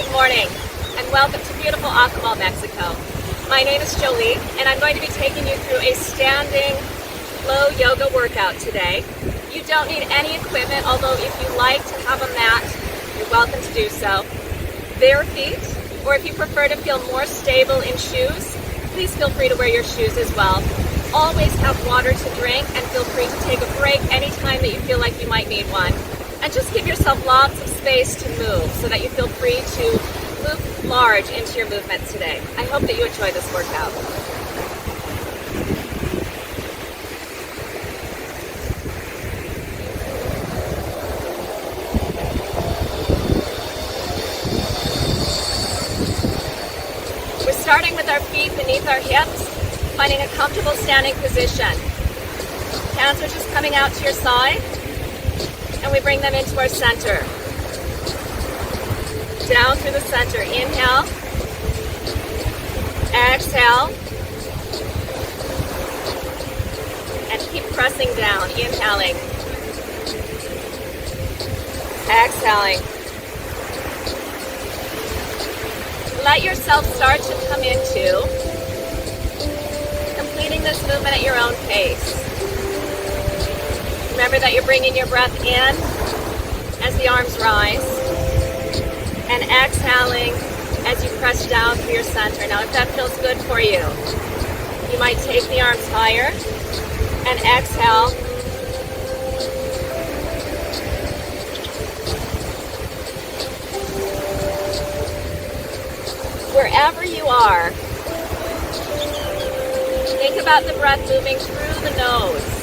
Good morning, and welcome to beautiful Acapulco, Mexico. My name is Joli, and I'm going to be taking you through a standing flow yoga workout today. You don't need any equipment, although if you like to have a mat, you're welcome to do so. Bare feet, or if you prefer to feel more stable in shoes, please feel free to wear your shoes as well. Always have water to drink, and feel free to take a break anytime that you feel like you might need one. And just give yourself lots of space to move so that you feel free to move large into your movement today. I hope that you enjoy this workout. We're starting with our feet beneath our hips, finding a comfortable standing position. Hands are just coming out to your side, and we bring them into our center. Down through the center. Inhale. Exhale. And keep pressing down. Inhaling. Exhaling. Let yourself start to come into completing this movement at your own pace. Remember that you're bringing your breath in as the arms rise and exhaling as you press down through your center. Now, if that feels good for you, you might take the arms higher and exhale. Wherever you are, think about the breath moving through the nose.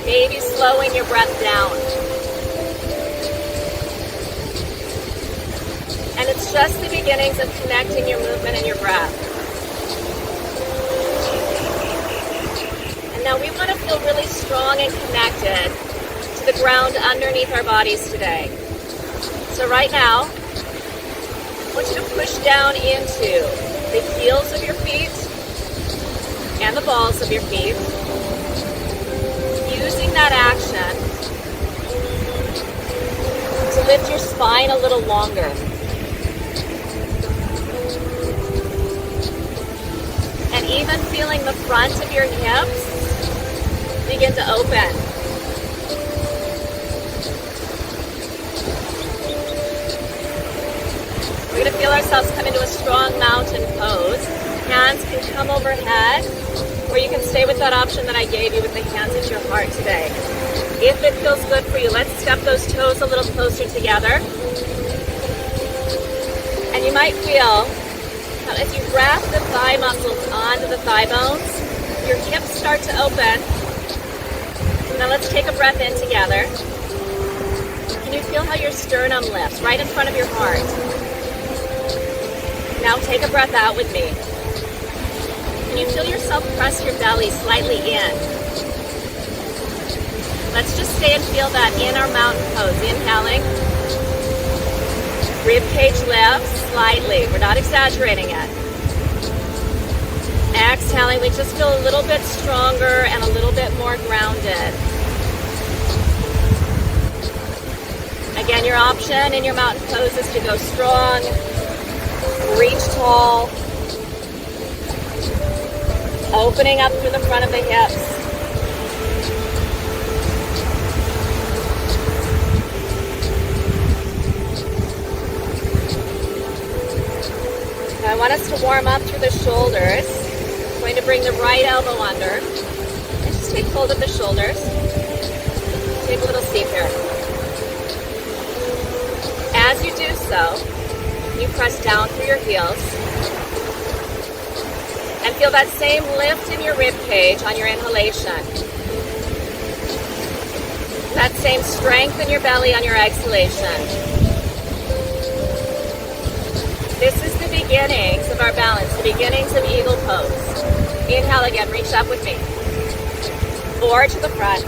Maybe slowing your breath down. And it's just the beginnings of connecting your movement and your breath. And now we want to feel really strong and connected to the ground underneath our bodies today. So right now, I want you to push down into the heels of your feet and the balls of your feet. Using that action to lift your spine a little longer. And even feeling the front of your hips begin to open. We're going to feel ourselves come into a strong mountain pose. Hands can come overhead, or you can stay with that option that I gave you with the hands at your heart today. If it feels good for you, let's step those toes a little closer together. And you might feel how as you wrap the thigh muscles onto the thigh bones, your hips start to open. Now let's take a breath in together. Can you feel how your sternum lifts right in front of your heart? Now take a breath out with me. Can you feel yourself press your belly slightly in? Let's just stay and feel that in our mountain pose. Inhaling. Rib cage lifts slightly. We're not exaggerating it. Exhaling. We just feel a little bit stronger and a little bit more grounded. Again, your option in your mountain pose is to go strong, reach tall, opening up through the front of the hips. Now I want us to warm up through the shoulders. I'm going to bring the right elbow under and just take hold of the shoulders. Take a little seat here. As you do so, you press down through your heels. And feel that same lift in your rib cage on your inhalation. That same strength in your belly on your exhalation. This is the beginnings of our balance, the beginnings of eagle pose. Inhale again, reach up with me. Or to the front.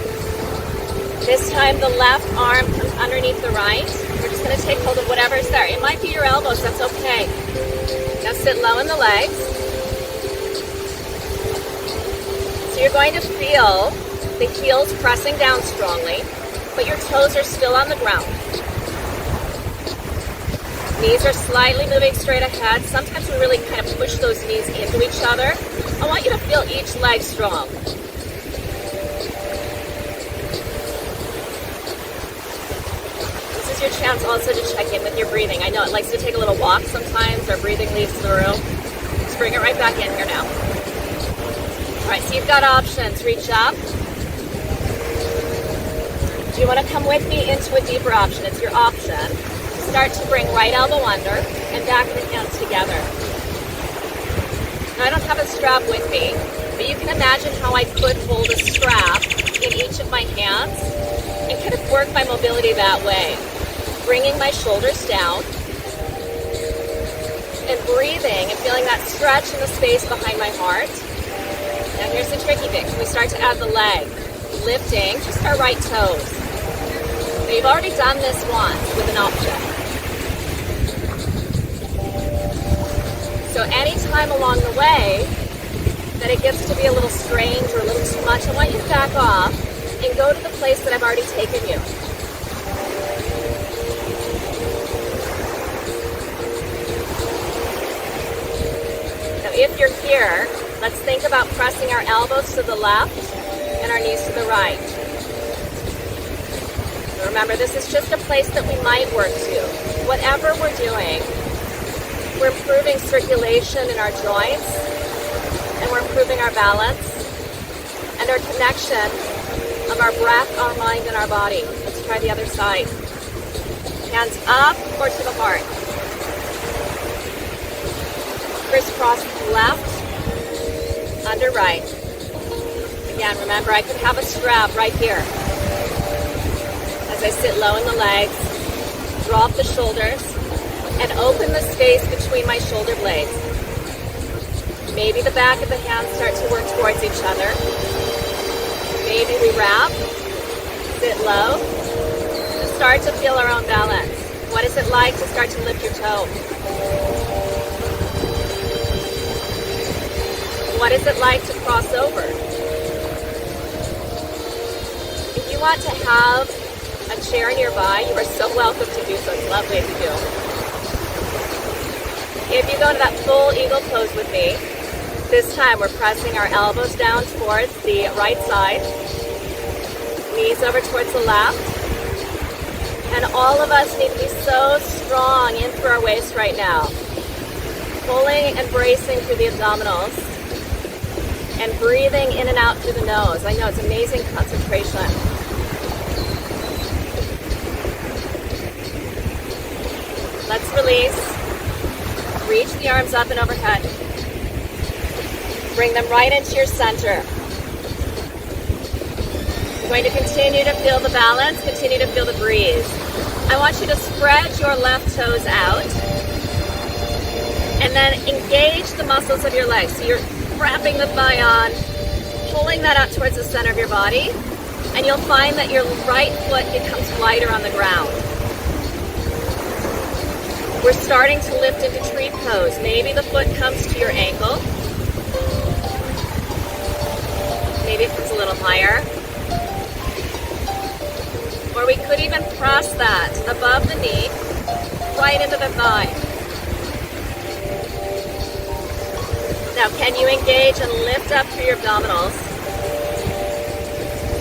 This time the left arm comes underneath the right. We're just going to take hold of whatever's there. It might be your elbows, that's okay. Now sit low in the legs. So you're going to feel the heels pressing down strongly. but your toes are still on the ground. Knees are slightly moving straight ahead. Sometimes we really kind of push those knees into each other. I want you to feel each leg strong. This is your chance also to check in with your breathing. I know it likes to take a little walk sometimes. Our breathing leaves the room. Let's bring it right back in here now. All right, so you've got options. Reach up. Do you want to come with me into a deeper option? It's your option. Start to bring right elbow under and back of the hands together. Now, I don't have a strap with me, but you can imagine how I could hold a strap in each of my hands and kind of work my mobility that way. Bringing my shoulders down and breathing and feeling that stretch in the space behind my heart. Now here's the tricky bit. We start to add the leg, lifting just our right toes. Now you've already done this once with an object. So anytime along the way that it gets to be a little strange or a little too much, I want you to back off and go to the place that I've already taken you. Now if you're here, let's think about pressing our elbows to the left and our knees to the right. Remember, this is just a place that we might work to. Whatever we're doing, we're improving circulation in our joints, and we're improving our balance, and our connection of our breath, our mind, and our body. Let's try the other side. Hands up or to the heart. Crisscross left, under right. Again, remember, I could have a strap right here. As I sit low in the legs, drop the shoulders, and open the space between my shoulder blades. Maybe the back of the hands start to work towards each other. Maybe we wrap, sit low, and start to feel our own balance. What is it like to start to lift your toe? What is it like to cross over? If you want to have a chair nearby, you are so welcome to do so. It's lovely if you do. If you go to that full eagle pose with me, this time we're pressing our elbows down towards the right side, knees over towards the left, and all of us need to be so strong in through our waist right now, pulling and bracing through the abdominals, and breathing in and out through the nose. I know, it's amazing concentration. Let's release. Reach the arms up and overhead. Bring them right into your center. You're going to continue to feel the balance, continue to feel the breeze. I want you to spread your left toes out and then engage the muscles of your legs. So you're wrapping the thigh on, pulling that out towards the center of your body, and you'll find that your right foot becomes lighter on the ground. We're starting to lift into tree pose. Maybe the foot comes to your ankle. Maybe it comes a little higher. Or we could even press that above the knee, right into the thigh. Now, can you engage and lift up through your abdominals?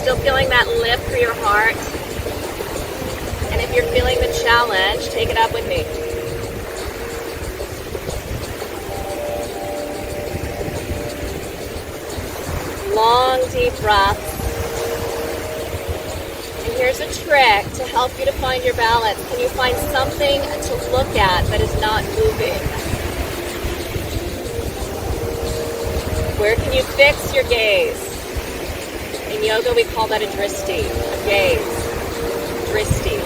Still feeling that lift through your heart? And if you're feeling the challenge, take it up with me. Long, deep breaths. And here's a trick to help you to find your balance. Can you find something to look at that is not moving? Where can you fix your gaze? In yoga, we call that a dristi, a gaze. Dristi.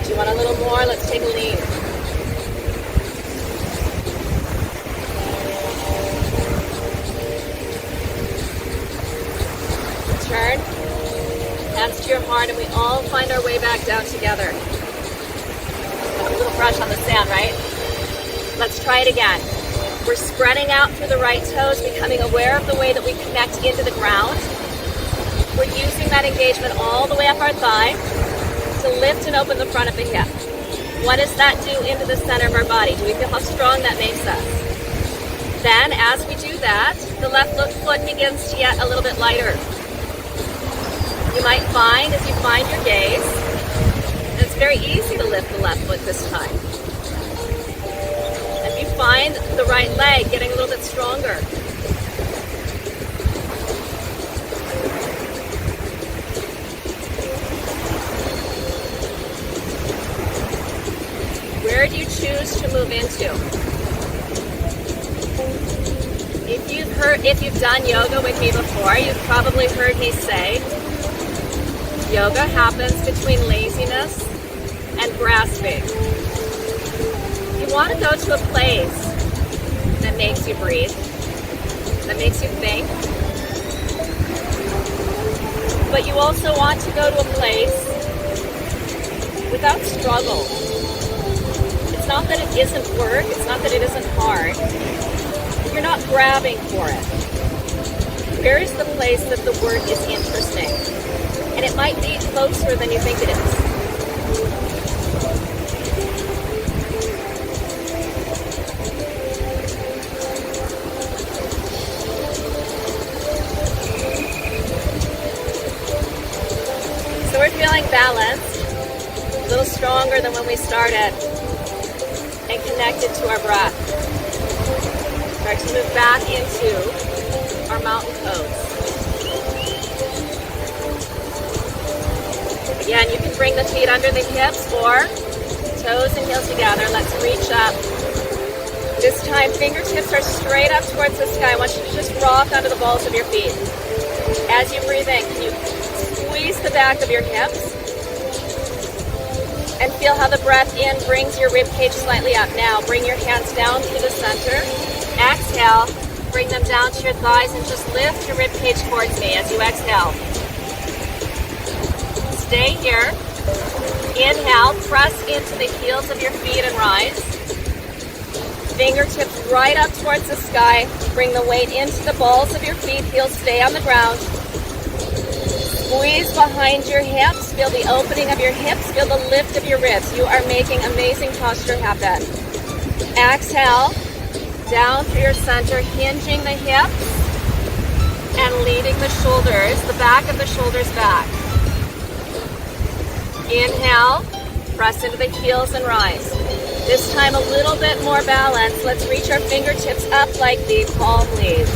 Do you want a little more? Let's take a lean. Turn, hands to your heart, and we all find our way back down together. A little brush on the sand, right? Let's try it again. We're spreading out through the right toes, becoming aware of the way that we connect into the ground. We're using that engagement all the way up our thigh to lift and open the front of the hip. What does that do into the center of our body? Do we feel how strong that makes us? Then, as we do that, the left foot begins to get a little bit lighter. You might find, as you find your gaze, it's very easy to lift the left foot this time. And you find the right leg getting a little bit stronger. Where do you choose to move into? If you've done yoga with me before, you've probably heard me say, yoga happens between laziness and grasping. You want to go to a place that makes you breathe, that makes you think, but you also want to go to a place without struggle. It's not that it isn't work, it's not that it isn't hard. You're not grabbing for it. Where is the place that the work is interesting? And it might be closer than you think it is. So we're feeling balanced, a little stronger than when we started, and connected to our breath. Start to move back into our mountain pose. Again, you can bring the feet under the hips or toes and heels together. Let's reach up. This time, fingertips are straight up towards the sky. I want you to just rock onto the balls of your feet. As you breathe in, can you squeeze the back of your hips? And feel how the breath in brings your rib cage slightly up. Now, bring your hands down through the center. Exhale, bring them down to your thighs and just lift your rib cage towards me as you exhale. Stay here. Inhale, press into the heels of your feet and rise. Fingertips right up towards the sky. Bring the weight into the balls of your feet. Heels stay on the ground. Squeeze behind your hips. Feel the opening of your hips. Feel the lift of your ribs. You are making amazing posture happen. Exhale. Down through your center, hinging the hips and leading the shoulders, the back of the shoulders back. Inhale, press into the heels and rise. This time a little bit more balance. Let's reach our fingertips up like the palm leaves.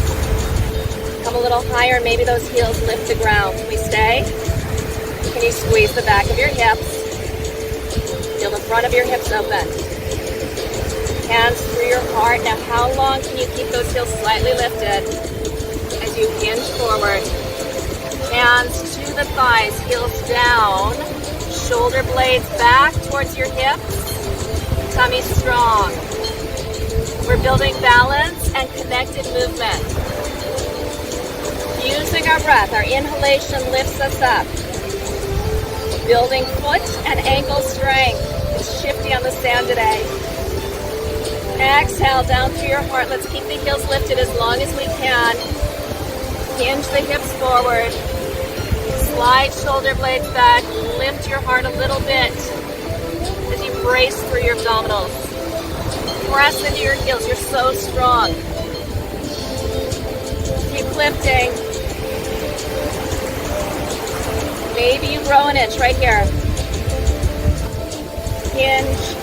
Come a little higher, maybe those heels lift the ground. Can we stay? Can you squeeze the back of your hips? Feel the front of your hips open. Hands through your heart. Now, how long can you keep those heels slightly lifted as you hinge forward? Hands to the thighs, heels down, shoulder blades back towards your hips, tummy strong. We're building balance and connected movement. Using our breath, our inhalation lifts us up. Building foot and ankle strength. It's shifty on the sand today. Exhale down through your heart. Let's keep the heels lifted as long as we can. Hinge the hips forward. Slide shoulder blades back. Lift your heart a little bit as you brace through your abdominals. Press into your heels. You're so strong. Keep lifting. Maybe you grow an inch right here. Hinge.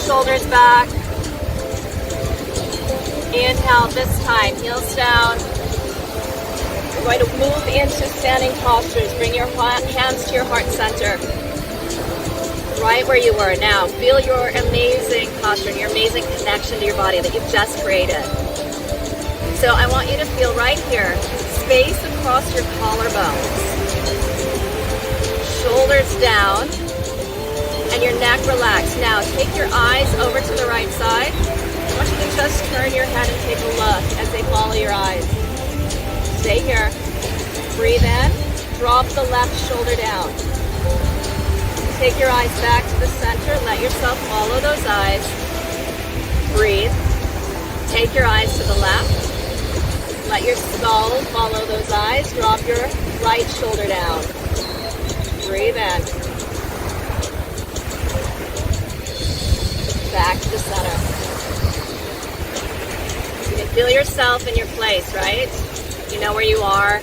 Shoulders back. Inhale this time, heels down. We're going to move into standing postures. Bring your hands to your heart center. Right where you were. Now, feel your amazing posture and your amazing connection to your body that you've just created. So I want you to feel right here, space across your collarbones. Shoulders down. And your neck relaxed. Now take your eyes over to the right side. I want you to just turn your head and take a look as they follow your eyes. Stay here. Breathe in. Drop the left shoulder down. Take your eyes back to the center. Let yourself follow those eyes. Breathe. Take your eyes to the left. Let your skull follow those eyes. Drop your right shoulder down. Breathe in. Back to the center. You can feel yourself in your place, right? You know where you are.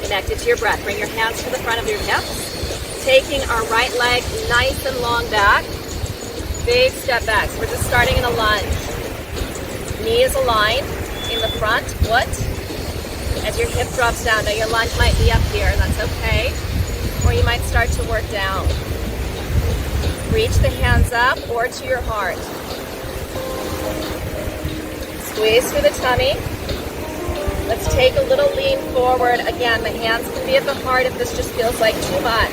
Connected to your breath. Bring your hands to the front of your hips. Taking our right leg nice and long back. Big step back. So we're just starting in a lunge. Knee is aligned in the front foot as your hip drops down. Now your lunge might be up here, and that's okay. Or you might start to work down. Reach the hands up or to your heart. Squeeze through the tummy. Let's take a little lean forward. Again, the hands can be at the heart if this just feels like too much.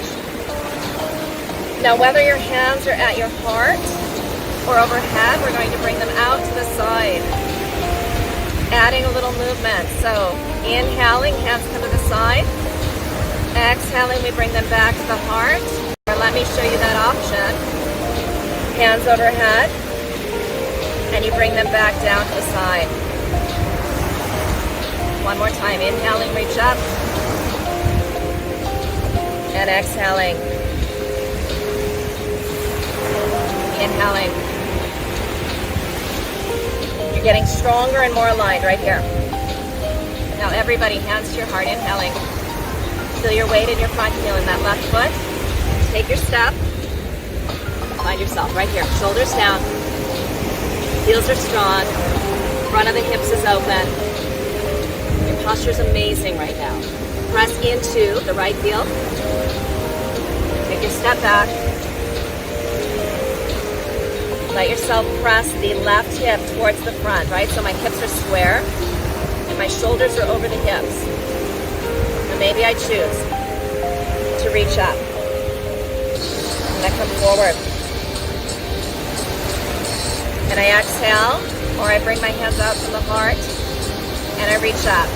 Now, whether your hands are at your heart or overhead, we're going to bring them out to the side. Adding a little movement. So, inhaling, hands come to the side. Exhaling, we bring them back to the heart. Or let me show you that option. Hands overhead. And you bring them back down to the side. One more time. Inhaling, reach up. And exhaling. Inhaling. You're getting stronger and more aligned right here. Now everybody, hands to your heart, inhaling. Feel your weight in your front heel in that left foot. Take your step. Find yourself right here. Shoulders down. Heels are strong. Front of the hips is open. Your posture's amazing right now. Press into the right heel. Take your step back. Let yourself press the left hip towards the front, right? So my hips are square and my shoulders are over the hips. And maybe I choose to reach up. And I come forward. And I exhale, or I bring my hands out from the heart and I reach up.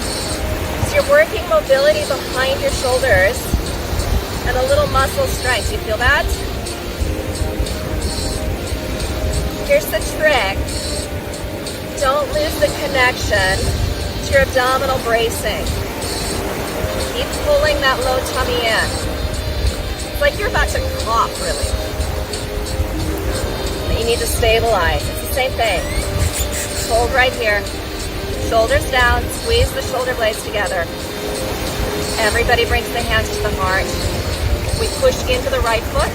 So you're working mobility behind your shoulders and a little muscle strength. You feel that? Here's the trick. Don't lose the connection to your abdominal bracing. Keep pulling that low tummy in. It's like you're about to cough, really. But you need to stabilize. It's the same thing. Hold right here. Shoulders down. Squeeze the shoulder blades together. Everybody brings the hands to the heart. We push into the right foot.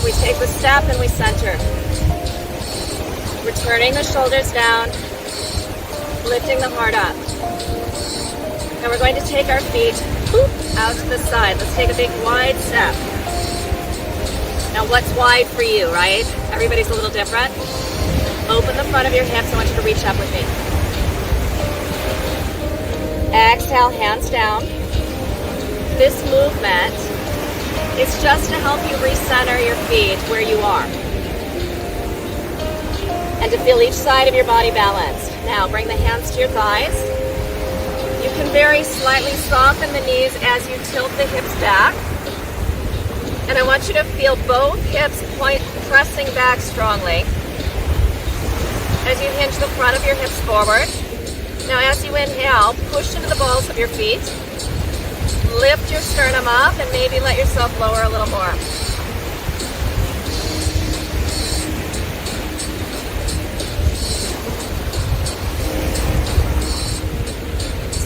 We take the step and we center. Returning the shoulders down, lifting the heart up. Now we're going to take our feet out to the side. Let's take a big wide step. Now what's wide for you, right? Everybody's a little different. Open the front of your hips. I want you to reach up with me. Exhale, hands down. This movement is just to help you recenter your feet where you are. And to feel each side of your body balanced. Now bring the hands to your thighs. You can very slightly soften the knees as you tilt the hips back. And I want you to feel both hips pressing back strongly. As you hinge the front of your hips forward. Now as you inhale, push into the balls of your feet. Lift your sternum up and maybe let yourself lower a little more.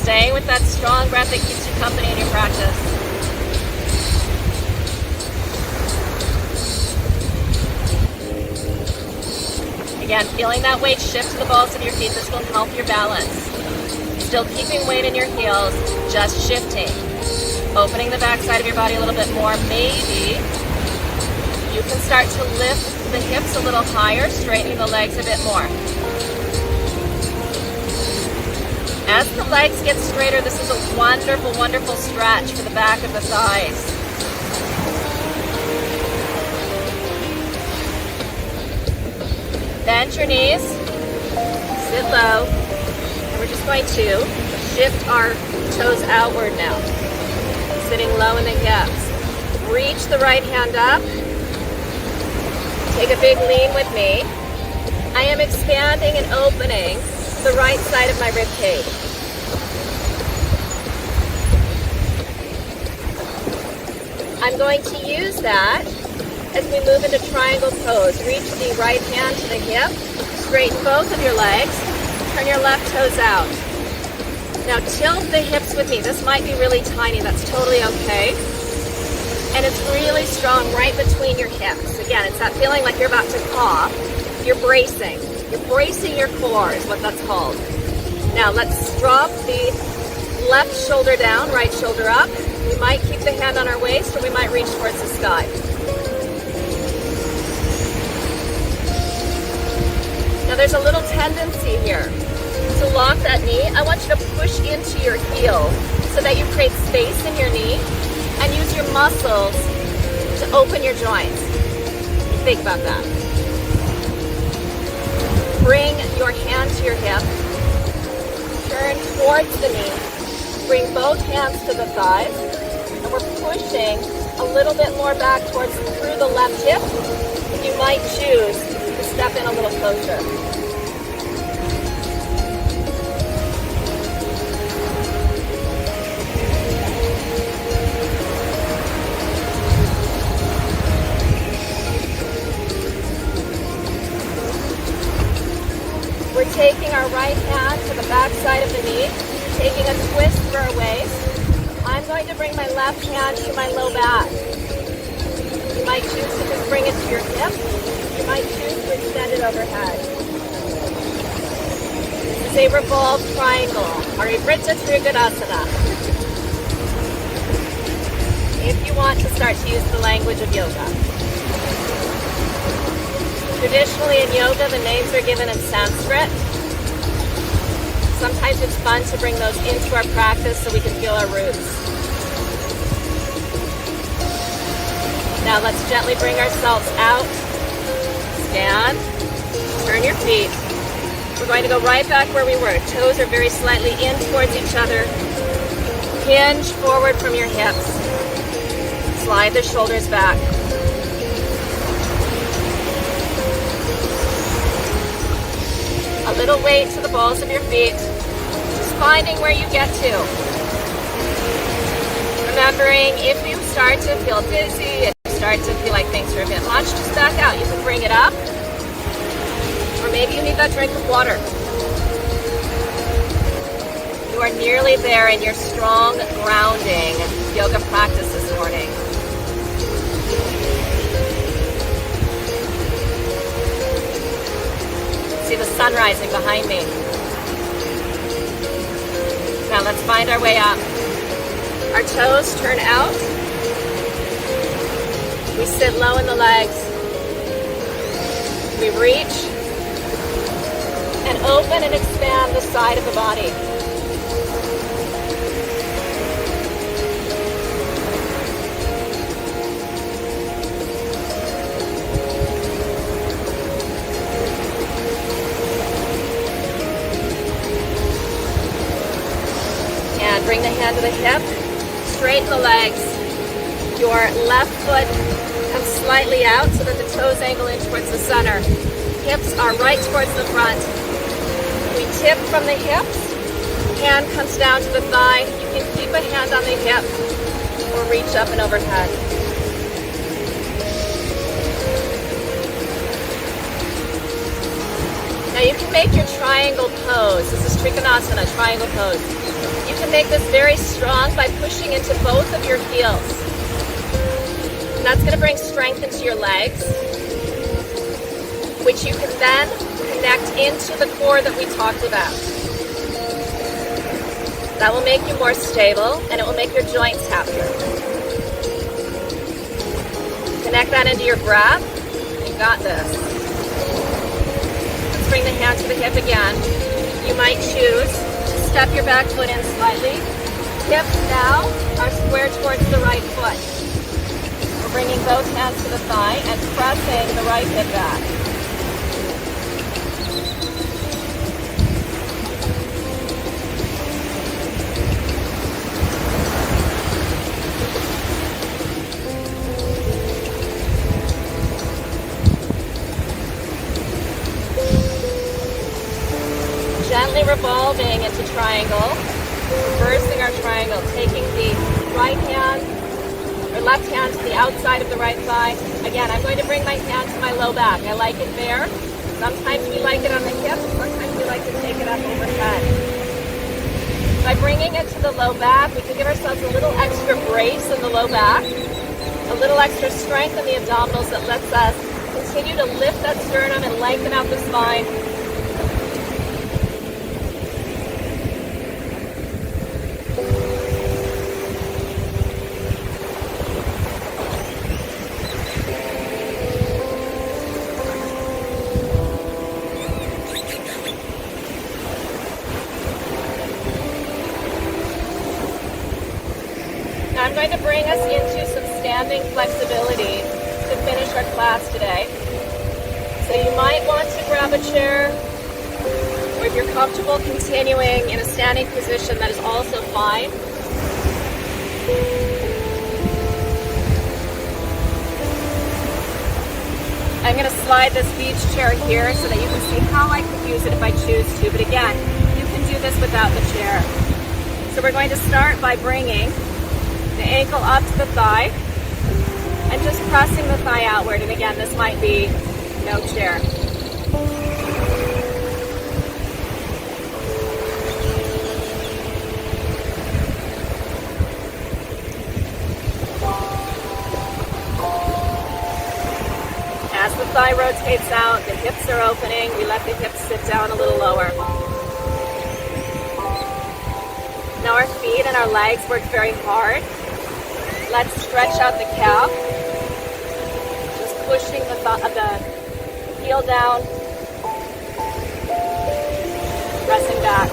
Staying with that strong breath that keeps you company in your practice. Again, feeling that weight shift to the balls of your feet. This will help your balance. Still keeping weight in your heels, just shifting. Opening the back side of your body a little bit more. Maybe you can start to lift the hips a little higher, straightening the legs a bit more. As the legs get straighter, this is a wonderful, wonderful stretch for the back of the thighs. Bend your knees, sit low, and we're just going to shift our toes outward now. Sitting low in the hips. Reach the right hand up. Take a big lean with me. I am expanding and opening the right side of my rib cage. I'm going to use that as we move into triangle pose. Reach the right hand to the hip, straighten both of your legs, turn your left toes out. Now tilt the hips with me. This might be really tiny, that's totally okay. And it's really strong right between your hips. Again, it's that feeling like you're about to cough. You're bracing. You're bracing your core is what that's called. Now let's drop the left shoulder down, right shoulder up. We might keep the hand on our waist or we might reach towards the sky. Now there's a little tendency here to lock that knee. I want you to push into your heel so that you create space in your knee and use your muscles to open your joints. Think about that. Bring your hand to your hip. Turn towards the knee. Bring both hands to the thighs. And we're pushing a little bit more back towards through the left hip. And you might choose to step in a little closer. We're taking our right hand to the back side of the knee, taking a twist through our waist. I'm going to bring my left hand to my low back. You might choose to just bring it to your hip. You might choose to extend it overhead. This is a revolved triangle, or a Vritta Trikonasana. If you want to start to use the language of yoga. Traditionally in yoga, the names are given in Sanskrit. Sometimes it's fun to bring those into our practice so we can feel our roots. Now let's gently bring ourselves out. Stand. Turn your feet. We're going to go right back where we were. Toes are very slightly in towards each other. Hinge forward from your hips. Slide the shoulders back. A little weight to the balls of your feet. Just finding where you get to. Remembering if you start to feel dizzy, if you start to feel like things are a bit much, just back out. You can bring it up. Or maybe you need that drink of water. You are nearly there in your strong grounding yoga practice this morning. See the sun rising behind me. Now let's find our way up. Our toes turn out. We sit low in the legs. We reach and open and expand the side of the body. And bring the hand to the hip, straighten the legs. Your left foot comes slightly out so that the toes angle in towards the center. Hips are right towards the front. We tip from the hips, hand comes down to the thigh. You can keep a hand on the hip or reach up and overhead. Now you can make your triangle pose. This is Trikonasana, triangle pose. You can make this very strong by pushing into both of your heels. And that's going to bring strength into your legs, which you can then connect into the core that we talked about. That will make you more stable and it will make your joints happier. Connect that into your breath. You got this. Let's bring the hand to the hip again. You might choose to step your back foot in slightly. Hips now are square towards the right foot. We're bringing both hands to the thigh and pressing the right hip back. revolving into triangle, reversing our triangle, taking the right hand or left hand to the outside of the right thigh. Again, I'm going to bring my hand to my low back. I like it there. Sometimes we like it on the hip, sometimes we like to take it up overhead. By bringing it to the low back, we can give ourselves a little extra brace in the low back, a little extra strength in the abdominals that lets us continue to lift that sternum and lengthen out the spine. I'm going to bring us into some standing flexibility to finish our class today. So you might want to grab a chair, or if you're comfortable continuing in a standing position, that is also fine. I'm going to slide this beach chair here so that you can see how I could use it if I choose to, but again, you can do this without the chair. So we're going to start by bringing the ankle up to the thigh and just pressing the thigh outward. And again, this might be no chair. As the thigh rotates out, the hips are opening. We let the hips sit down a little lower. Now our feet and our legs work very hard. Let's stretch out the calf. Just pushing the heel down. Pressing back.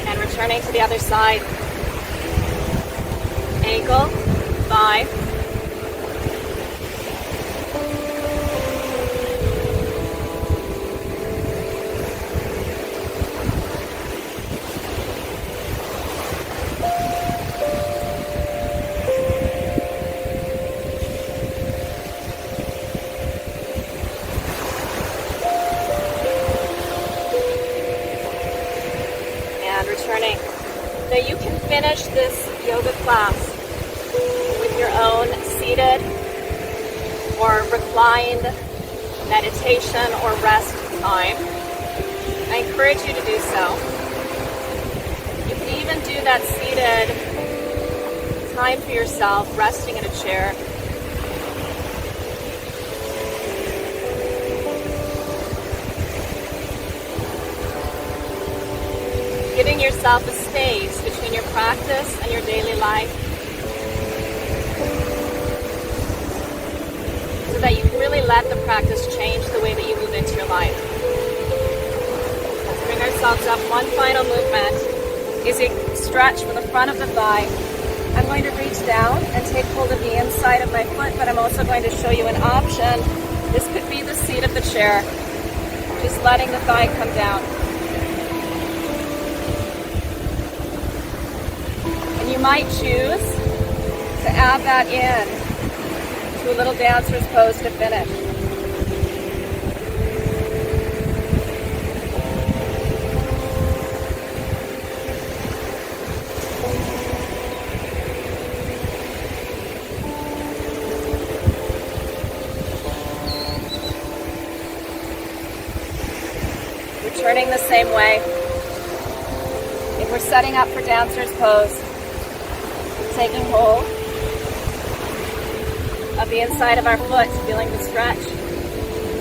And returning to the other side. Ankle, thigh. Returning. Now you can finish this yoga class with your own seated or reclined meditation or rest time. I encourage you to do so. You can even do that seated time for yourself, resting in a chair. Giving yourself a space between your practice and your daily life so that you can really let the practice change the way that you move into your life. Let's bring ourselves up. One final movement is a stretch from the front of the thigh. I'm going to reach down and take hold of the inside of my foot, but I'm also going to show you an option. This could be the seat of the chair. Just letting the thigh come down. You might choose to add that in to a little dancer's pose to finish. Returning the same way. If we're setting up for dancer's pose, taking hold of the inside of our foot, feeling the stretch.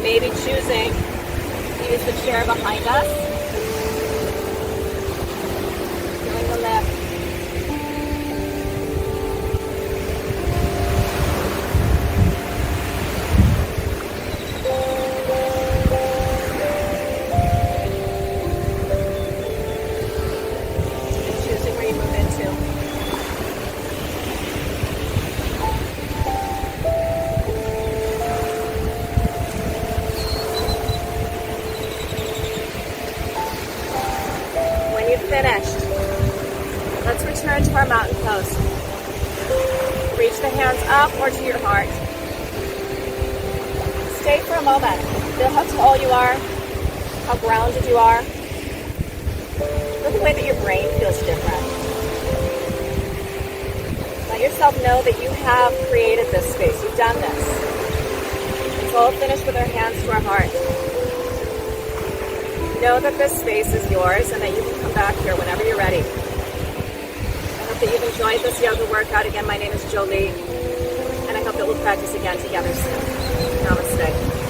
Maybe choosing to use the chair behind us. Feeling the lift. And choosing where you move into. Finished. Let's return return to our mountain pose. Reach the hands up or to your heart. Stay for a moment. Feel how tall you are, how grounded you are. Feel the way that your brain feels different. Let yourself know that you have created this space. You've done this. Let's all finish with our hands to our heart. Know that this space is yours and that you can come back here whenever you're ready. I hope that you've enjoyed this yoga workout. Again, my name is Joli, and I hope that we'll practice again together soon. Namaste.